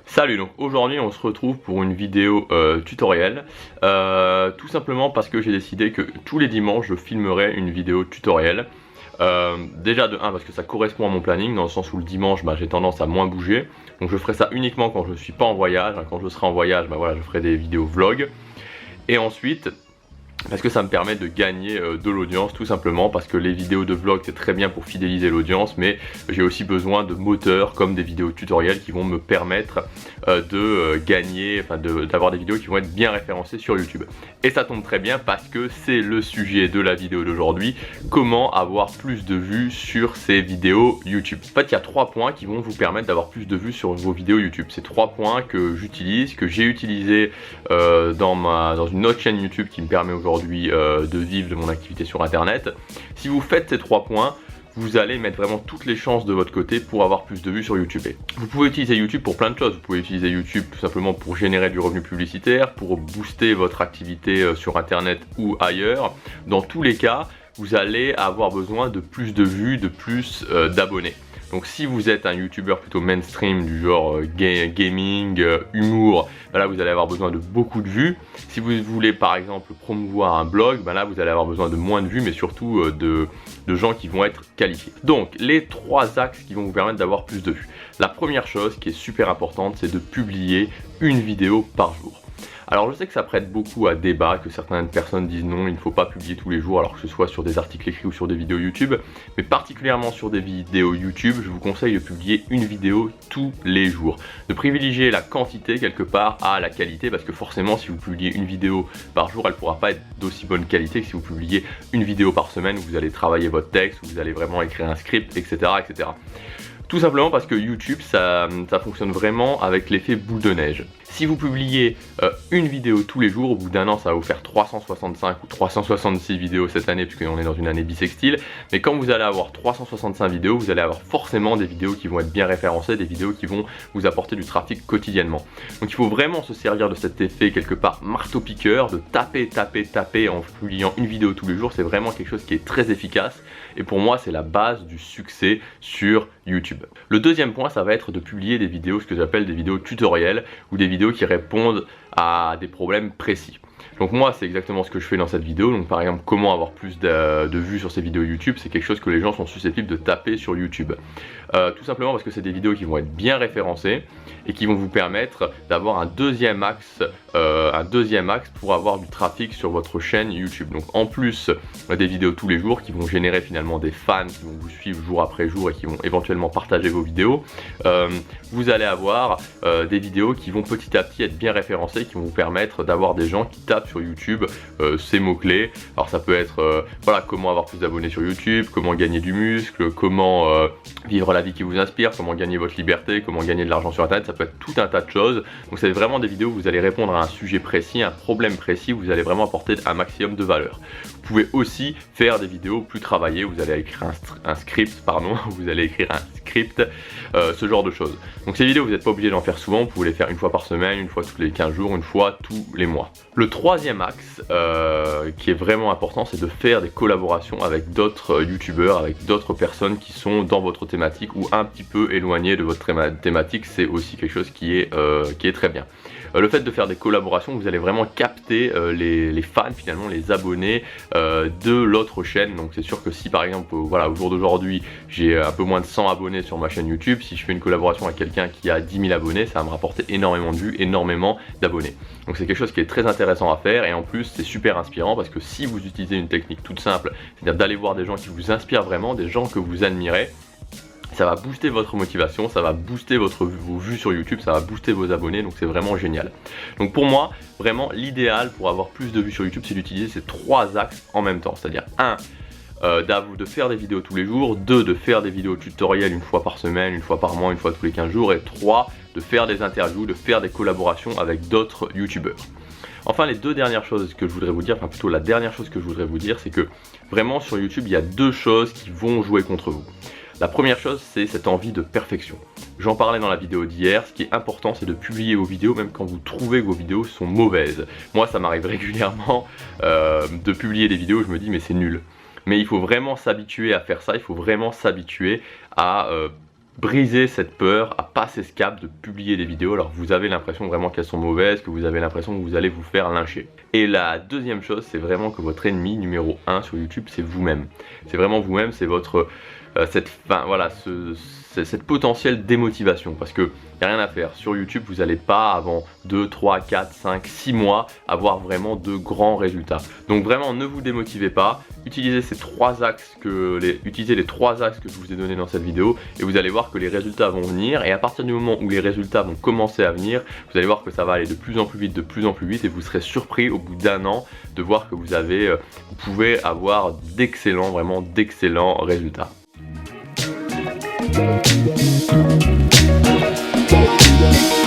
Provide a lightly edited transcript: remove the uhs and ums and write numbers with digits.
Salut, donc aujourd'hui on se retrouve pour une vidéo tutoriel, tout simplement parce que j'ai décidé que tous les dimanches je filmerai une vidéo tutoriel. Déjà de 1 parce que ça correspond à mon planning, dans le sens où le dimanche j'ai tendance à moins bouger, donc je ferai ça uniquement quand je ne suis pas en voyage. Quand je serai en voyage, voilà, je ferai des vidéos vlog. Et ensuite, parce que ça me permet de gagner de l'audience, tout simplement parce que les vidéos de vlog c'est très bien pour fidéliser l'audience, mais j'ai aussi besoin de moteurs comme des vidéos tutoriels qui vont me permettre de gagner, d'avoir des vidéos qui vont être bien référencées sur YouTube. Et ça tombe très bien parce que c'est le sujet de la vidéo d'aujourd'hui: comment avoir plus de vues sur ces vidéos YouTube. En fait, il y a 3 points qui vont vous permettre d'avoir plus de vues sur vos vidéos YouTube. C'est 3 points que j'utilise, que j'ai utilisé dans une autre chaîne YouTube qui me permet aujourd'hui de vivre de mon activité sur internet. Si vous faites ces 3 points, vous allez mettre vraiment toutes les chances de votre côté pour avoir plus de vues sur YouTube. Vous pouvez utiliser YouTube pour plein de choses. Vous pouvez utiliser YouTube tout simplement pour générer du revenu publicitaire, pour booster votre activité sur internet ou ailleurs. Dans tous les cas, vous allez avoir besoin de plus de vues, de plus d'abonnés. Donc si vous êtes un youtubeur plutôt mainstream du genre gaming, humour, là vous allez avoir besoin de beaucoup de vues. Si vous voulez par exemple promouvoir un blog, là vous allez avoir besoin de moins de vues, mais surtout de gens qui vont être qualifiés. Donc les 3 axes qui vont vous permettre d'avoir plus de vues. La première chose qui est super importante, c'est de publier une vidéo par jour. Alors je sais que ça prête beaucoup à débat, que certaines personnes disent non, il ne faut pas publier tous les jours, alors que ce soit sur des articles écrits ou sur des vidéos YouTube. Mais particulièrement sur des vidéos YouTube, je vous conseille de publier une vidéo tous les jours. De privilégier la quantité quelque part à la qualité, parce que forcément si vous publiez une vidéo par jour, elle ne pourra pas être d'aussi bonne qualité que si vous publiez une vidéo par semaine où vous allez travailler votre texte, où vous allez vraiment écrire un script, etc. etc. Tout simplement parce que YouTube, ça fonctionne vraiment avec l'effet boule de neige. Si vous publiez une vidéo tous les jours, au bout d'un an, ça va vous faire 365 ou 366 vidéos cette année, puisqu'on est dans une année bissextile. Mais quand vous allez avoir 365 vidéos, vous allez avoir forcément des vidéos qui vont être bien référencées, des vidéos qui vont vous apporter du trafic quotidiennement. Donc il faut vraiment se servir de cet effet quelque part marteau-piqueur, de taper en publiant une vidéo tous les jours. C'est vraiment quelque chose qui est très efficace. Et pour moi, c'est la base du succès sur YouTube. Le deuxième point, ça va être de publier des vidéos, ce que j'appelle des vidéos tutoriels, ou des vidéos qui répondent à des problèmes précis. Donc moi c'est exactement ce que je fais dans cette vidéo. Donc par exemple, comment avoir plus de vues sur ces vidéos YouTube, c'est quelque chose que les gens sont susceptibles de taper sur YouTube. Tout simplement parce que c'est des vidéos qui vont être bien référencées et qui vont vous permettre d'avoir un deuxième axe pour avoir du trafic sur votre chaîne YouTube. Donc en plus des vidéos tous les jours qui vont générer finalement des fans qui vont vous suivre jour après jour et qui vont éventuellement partager vos vidéos, vous allez avoir des vidéos qui vont petit à petit être bien référencées, qui vont vous permettre d'avoir des gens qui tapent sur YouTube ces mots-clés. Alors ça peut être voilà, comment avoir plus d'abonnés sur YouTube, comment gagner du muscle, comment vivre la vie qui vous inspire, comment gagner votre liberté, comment gagner de l'argent sur internet. Ça peut être tout un tas de choses. Donc c'est vraiment des vidéos où vous allez répondre à un sujet précis, un problème précis, où vous allez vraiment apporter un maximum de valeur. Vous pouvez aussi faire des vidéos plus travaillées, vous allez écrire un script, vous allez écrire un script, ce genre de choses. Donc ces vidéos, vous n'êtes pas obligé d'en faire souvent, vous pouvez les faire une fois par semaine, une fois tous les 15 jours, une fois tous les mois. Le troisième axe qui est vraiment important, c'est de faire des collaborations avec d'autres youtubeurs, avec d'autres personnes qui sont dans votre thématique ou un petit peu éloignées de votre thématique. C'est aussi quelque chose qui est très bien. Le fait de faire des collaborations, vous allez vraiment capter les fans, finalement les abonnés de l'autre chaîne. Donc c'est sûr que si par exemple, voilà, au jour d'aujourd'hui, j'ai un peu moins de 100 abonnés sur ma chaîne YouTube, si je fais une collaboration avec quelqu'un qui a 10 000 abonnés, ça va me rapporter énormément de vues, énormément d'abonnés. Donc c'est quelque chose qui est très intéressant à faire, et en plus c'est super inspirant parce que si vous utilisez une technique toute simple, c'est-à-dire d'aller voir des gens qui vous inspirent vraiment, des gens que vous admirez, ça va booster votre motivation, ça va booster vos vues sur YouTube, ça va booster vos abonnés, donc c'est vraiment génial. Donc pour moi, vraiment l'idéal pour avoir plus de vues sur YouTube, c'est d'utiliser ces 3 axes en même temps. C'est-à-dire 1, de faire des vidéos tous les jours, 2, de faire des vidéos tutoriels une fois par semaine, une fois par mois, une fois tous les 15 jours, et 3, de faire des interviews, de faire des collaborations avec d'autres youtubeurs. Enfin, les 2 dernières choses que je voudrais vous dire, enfin plutôt la dernière chose que je voudrais vous dire, c'est que vraiment sur YouTube, il y a 2 choses qui vont jouer contre vous. La première chose, c'est cette envie de perfection. J'en parlais dans la vidéo d'hier, ce qui est important, c'est de publier vos vidéos même quand vous trouvez que vos vidéos sont mauvaises. Moi, ça m'arrive régulièrement de publier des vidéos, je me dis mais c'est nul. Mais il faut vraiment s'habituer à faire ça, il faut vraiment s'habituer à briser cette peur, à passer ce cap de publier des vidéos alors vous avez l'impression vraiment qu'elles sont mauvaises, que vous avez l'impression que vous allez vous faire lyncher. Et la deuxième chose, c'est vraiment que votre ennemi numéro 1 sur YouTube, c'est vous-même. C'est vraiment vous-même, c'est votre cette potentielle démotivation, parce que y a rien à faire. Sur YouTube, vous n'allez pas avant 2, 3, 4, 5, 6 mois avoir vraiment de grands résultats. Donc vraiment, ne vous démotivez pas. Utilisez les 3 axes que je vous ai donnés dans cette vidéo et vous allez voir que les résultats vont venir. Et à partir du moment où les résultats vont commencer à venir, vous allez voir que ça va aller de plus en plus vite, et vous serez surpris au bout d'1 an de voir que vous pouvez avoir vraiment d'excellents résultats. We'll be right back.